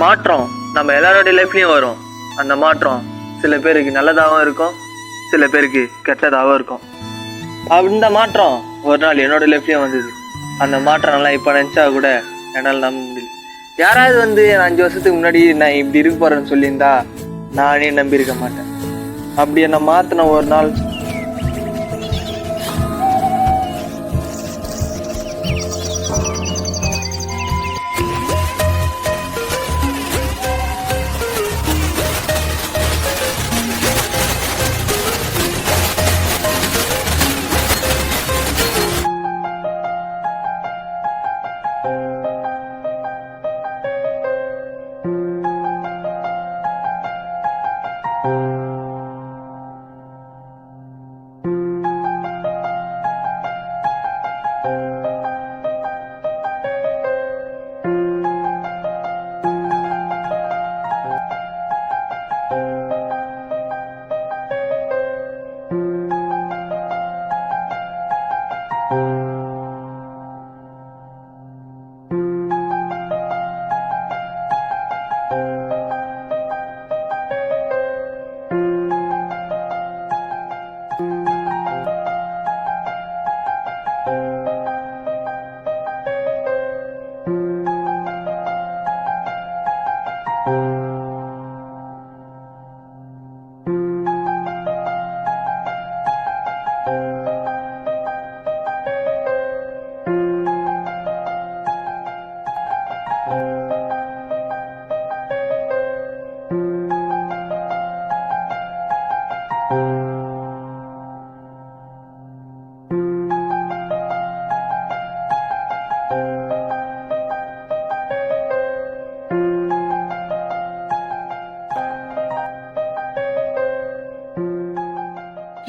மாற்றம் நம்ம எல்லாரோடைய லைஃப்லயும் வரும். அந்த மாற்றம் சில பேருக்கு நல்லதாகவும் இருக்கும், சில பேருக்கு கெட்டதாகவும் இருக்கும். அந்த மாற்றம் ஒரு நாள் என்னோட லைஃப்லயும் வந்தது. அந்த மாற்றம்லாம் இப்போ நினச்சா கூட என்னால் நம்ப முடியல. யாராவது வந்து 5 வருஷத்துக்கு முன்னாடி நான் இப்படி இருக்க போறேன்னு சொல்லியிருந்தா நானே நம்பியிருக்க மாட்டேன். அப்படி என்னை மாற்றின ஒரு நாள்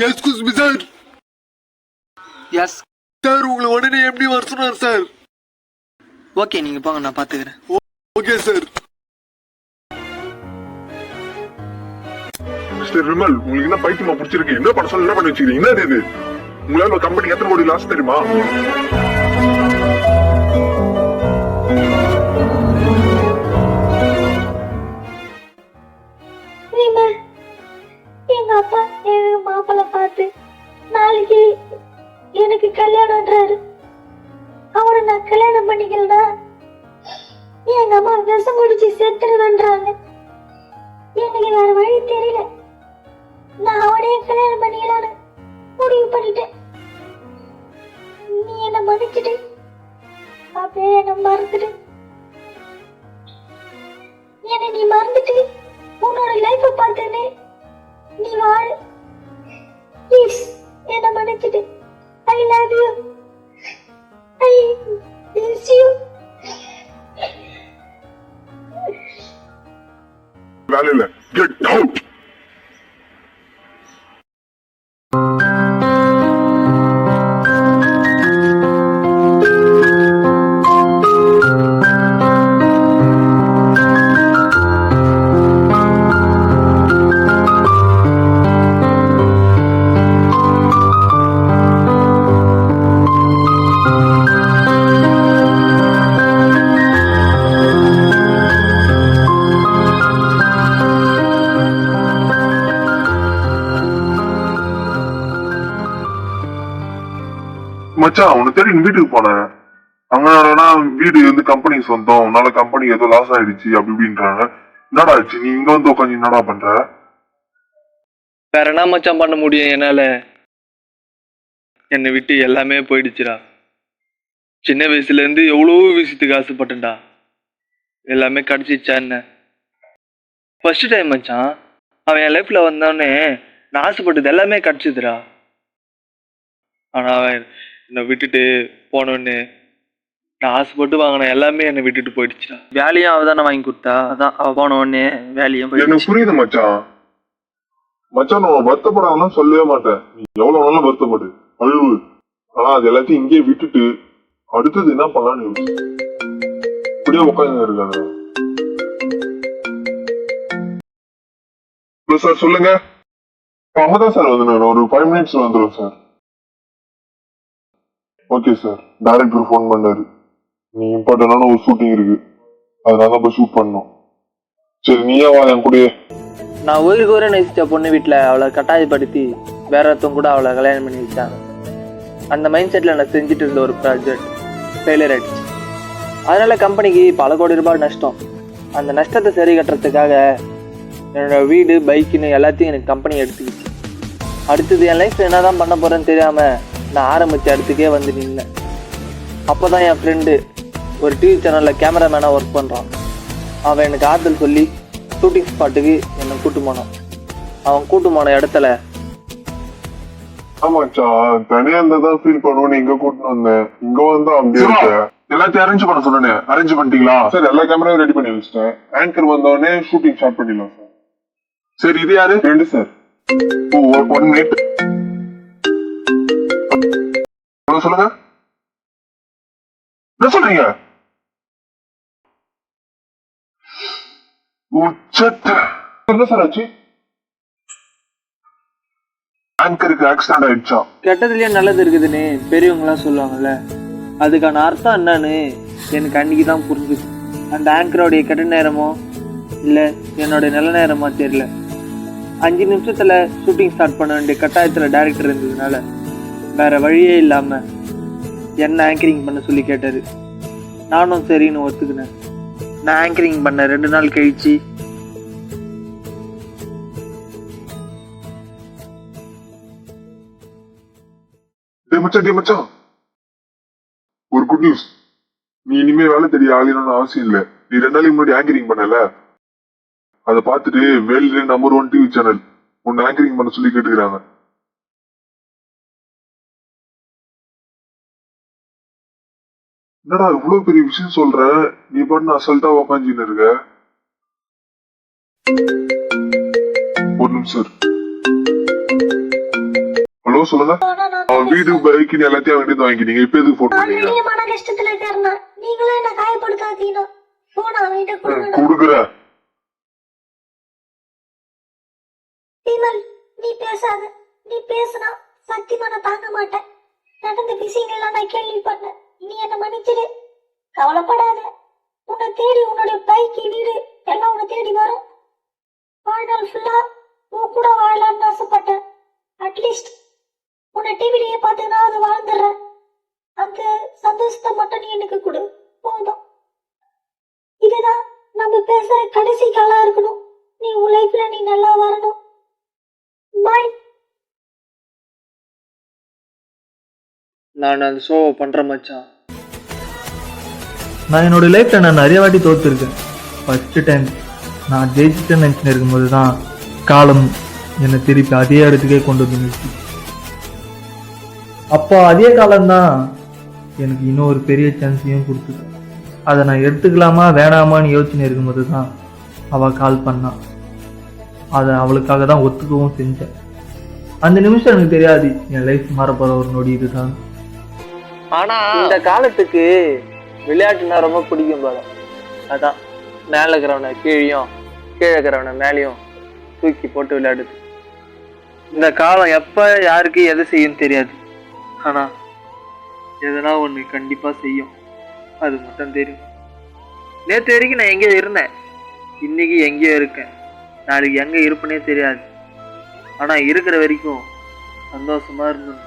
excuse me sir. Yes sir உங்களை உடனே எப்படி வர சொன்னார் சார்? ஓகே, நீங்கள் போங்க, நான் பார்த்துக்கிறேன். Okay sir. மிஸ்டர் விமல், உங்களுக்கு என்ன பைத்தியமா பிடிச்சிருக்கு? என்ன பண்ண சொல்ல என்ன பண்ணி வச்சுக்கிறீங்க? என்ன இது? உங்களால கம்பெனி எத்தனை கோடி லாஸ் தெரியுமா? எங்க அப்பா எங்க மாப்பிள்ள பார்த்து நாளைக்கு எனக்கு கல்யாணம்ன்றாரு. அவரை நான் கல்யாணம் பண்ணிக்கலனா எங்க அம்மா விஷம் குடிச்சு செத்துருவேன்றாங்க. எனக்கு வேற வழி தெரியல. நான் அவனையே கல்யாணம் பண்ணிக்கலான்னு முடிவு பண்ணிட்டேன். நீ என்ன மன்னிச்சுட்டு அப்படியே என்ன மறந்துட்டு, என்னை நீ மறந்துட்டு உன்னோட லைஃப பார்த்துன்னு நீ வாழ. ப்ளீஸ் என்ன மன்னிச்சுட்டு. I love you. I miss you. வேலையில கெட் அவுட். மச்சான், உன்னை தேடி வீட்டுக்கு போனேன். அங்க வீடு வந்து கம்பெனி சொந்தம், உன்னால கம்பெனி ஏதோ லாஸ் ஆயிடுச்சு அப்படி இப்படின்றாங்க. என்னடா ஆச்சு? நீ இங்க வந்து உட்காந்து என்னடா பண்ற? வேற என்ன மச்சான் பண்ண முடியும் என்னால? என்னை விட்டு எல்லாமே போயிடுச்சுடா. சின்ன வயசுல இருந்து எவ்வளோ விஷயத்துக்கு ஆசைப்பட்டேன்டா. எல்லாமே கிடைச்சிச்சா என்ன? ஃபர்ஸ்ட் டைம் மச்சான், அவன் என் லைஃப்ல வந்தோடனே நான் ஆசைப்பட்டது எல்லாமே கிடைச்சிதுடா. ஆனா அவன் என்னை விட்டுட்டு போனோன்னு நான் ஆசைப்பட்டு வாங்கின எல்லாமே என்னை விட்டுட்டு போயிடுச்சுடா. வேலையும் அவ தானே வாங்கி கொடுத்தா. அதான் அவ போன உடனே வேலையும் எனக்கு புரியுது மச்சான். மச்சான், நான் வருத்தப்படாமலாம் சொல்லவே மாட்டேன். நீ எவ்வளவு நாளும் வருத்தப்படு, அழுவு. ஆனா அது எல்லாத்தையும் இங்கே விட்டுட்டு அடுத்தது என்ன பண்ணலான்னு இப்படியே உட்காந்து இருக்காங்க. சார் சொல்லுங்க. அங்கதான் சார் வந்து ஒரு 5 minutes வந்துடும் sir. Okay sir. Director phone பண்ணாரு. நீ இம்பார்ட்டன்டான ஒரு ஷூட்டிங் இருக்கு, அதனால தான் போய் ஷூட் பண்ணோம். சரி நீயே வா என் கூடயே. நான் உயிருக்கு ஊரே நேசிச்ச பொண்ணு வீட்டில் அவளை கட்டாயப்படுத்தி வேற ஒருத்தவங்க கூட அவளை கல்யாணம் பண்ணி வச்சாங்க. அந்த மைண்ட் செட்டில் நான் செஞ்சுட்டு இருந்த ஒரு ப்ராஜெக்ட் ஃபெயிலியர் ஆயிடுச்சு. அதனால கம்பெனிக்கு பல கோடி ரூபாய் நஷ்டம். அந்த நஷ்டத்தை சரி கட்டுறதுக்காக என்னோட வீடு பைக்குன்னு எல்லாத்தையும் எனக்கு கம்பெனி எடுத்துக்கிச்சு. அடுத்தது என் லைஃப் என்ன தான் பண்ண போகிறேன்னு தெரியாமல் நான் ஆரம்பித்த இடத்துக்கே வந்து நின்னேன். அப்போ தான் என் ஃப்ரெண்டு ஒரு டிவி சேனலில் கேமராமேனாக ஒர்க் பண்ணுறான். அவன் எனக்கு ஆறுதல் சொல்லி ஷூட்டிங் ஸ்பாட்டுக்கு என்னை கூட்டு போனான். அவன் கூட்டு போன இடத்துல ஆமாச்சா தனியா இருந்தாதான் ஃபீல் பண்ணுவேன்னு இங்க கூட்டிட்டு வந்தேன். இங்க வந்து அப்படியே இருக்க. எல்லாத்தையும் அரேஞ்ச் பண்ண சொன்னேன். அரேஞ்ச் பண்ணிட்டீங்களா? சார் எல்லா கேமராவும் ரெடி பண்ணி வச்சிட்டேன். ஆங்கர் வந்தோடனே ஷூட்டிங் ஸ்டார்ட் பண்ணிடலாம் சார். சரி இது யாரு? Friend sir. 1 மினிட் சொல்லுங்க. என்ன சொல்றீங்க? என்ன சார் ஆச்சு? ஆங்கருக்கு ஆக்சிடென்ட் ஆயிடுச்சா? கெட்டதுலயே நல்லது இருக்குதுன்னு பெரியவங்களாம் சொல்லுவாங்கல்ல, அதுக்கான அர்த்தம் என்னன்னு எனக்கு அன்னைக்கு தான் புரிஞ்சுது. அந்த ஆங்கரோடைய கெட்ட நேரமோ இல்லை என்னோட நல்ல நேரமோ தெரியல. 5 நிமிஷத்துல ஷூட்டிங் ஸ்டார்ட் பண்ண வேண்டிய கட்டாயத்தில் டைரக்டர் இருந்ததுனால வேற வழியே இல்லாம என்ன ஆங்கரிங் பண்ண சொல்லி கேட்டாரு. நானும் சரின்னு ஒத்துக்கினேன். நான் ஆங்கரிங் பண்ண 2 நாள் கழிச்சு மச்சான் ஒரு குட் நியூஸ். நீ இனிமே வேலை தெரிய ஆகணும்னு அவசியம் இல்ல. நீ 2 நாளைக்கு முன்னாடி ஆங்கரிங் பண்ணல, அதை பார்த்துட்டு வேல்ல நம்பர் 1 டிவி சேனல் உன்னை ஆங்கரிங் பண்ண சொல்லி கேட்டுக்கிறாங்க. என்னடா இவ்வளவு பெரிய விஷயம் சொல்ற, நீ பண்ண அசல்ட்டா உக்காஞ்சின்னு இருக்க. ஒரு நிமிஷம். ஹலோ சொல்லுங்க. அவன் வீடு பைக்கு எல்லாத்தையும் அவங்கிட்ட வாங்கிட்டீங்க. இப்ப எதுக்கு போன் பண்ணீங்க? ஆல்ரெடி மன கஷ்டத்துல இருக்கறனா நீங்களே என்ன காயப்படுத்தாதீங்க. போன் அவங்கிட்ட கொடுங்க. கொடுக்குற. விமல் நீ பேசாத. நீ பேசினா சத்தியமா நான் தாங்க மாட்டேன். நடந்த விஷயங்கள்லாம் நான் கேள்விப்பட்டேன். நீ என்ன மன்னிச்சிடு. கவலைப்படாத. உன்னை தேடி உன்னுடைய பைக்கு வீடு எல்லாம் உன்னை தேடி வரும். வாழ்நாள் ஃபுல்லா உன் கூட வாழலாம்னு ஆசைப்பட்டேன். அட்லீஸ்ட் உன்னை டிவிலேயே பார்த்து நான் அது வாழ்ந்துடுறேன். அந்த சந்தோஷத்தை மட்டும் நீ எனக்கு கொடு போதும். இதுதான் நம்ம பேசுற கடைசி காலா இருக்கணும். நீ உன் லைஃப்ல நீ நல்லா வரணும். பாய். நான் அந்த ஷோவை பண்ணுறேன் மச்சான். நான் என்னோட லைஃப்பில் நான் நிறைய வாட்டி தோற்றுருக்கேன். ஃபஸ்ட்டு டைம் நான் ஜெயிச்சுட்டேன்னு நினச்சின்னு இருக்கும்போது தான் காலம் என்னை திருப்பி அதே இடத்துக்கே கொண்டு வந்து நிறுத்தி. அப்போ அதே காலம்தான் எனக்கு இன்னும் ஒரு பெரிய சான்ஸையும் கொடுத்துது. அதை நான் எடுத்துக்கலாமா வேணாமான்னு யோசனை இருக்கும்போது தான் அவள் கால் பண்ணான். அதை அவளுக்காக தான் ஒத்துக்கவும் செஞ்சேன். அந்த நிமிஷம் எனக்கு தெரியாது என் லைஃப் மாறப்போற ஒரு நொடி இதுதான். ஆனா இந்த காலத்துக்கு விளையாட்டுனா ரொம்ப பிடிக்கும் போல. அதான் மேல இருக்கிறவனை கீழையும் கீழே இருக்கிறவனை மேலேயும் தூக்கி போட்டு விளையாடுது. இந்த காலம் எப்ப யாருக்கு எதை செய்யும் தெரியாது. ஆனா எதனா ஒண்ணு கண்டிப்பா செய்யும், அது மட்டும் தெரியும். நேற்று வரைக்கும் நான் எங்கேயோ இருந்தேன், இன்னைக்கு எங்கேயோ இருக்கேன், நாளைக்கு எங்க இருப்பேனே தெரியாது. ஆனா இருக்கிற வரைக்கும் சந்தோஷமா இருந்தேன்.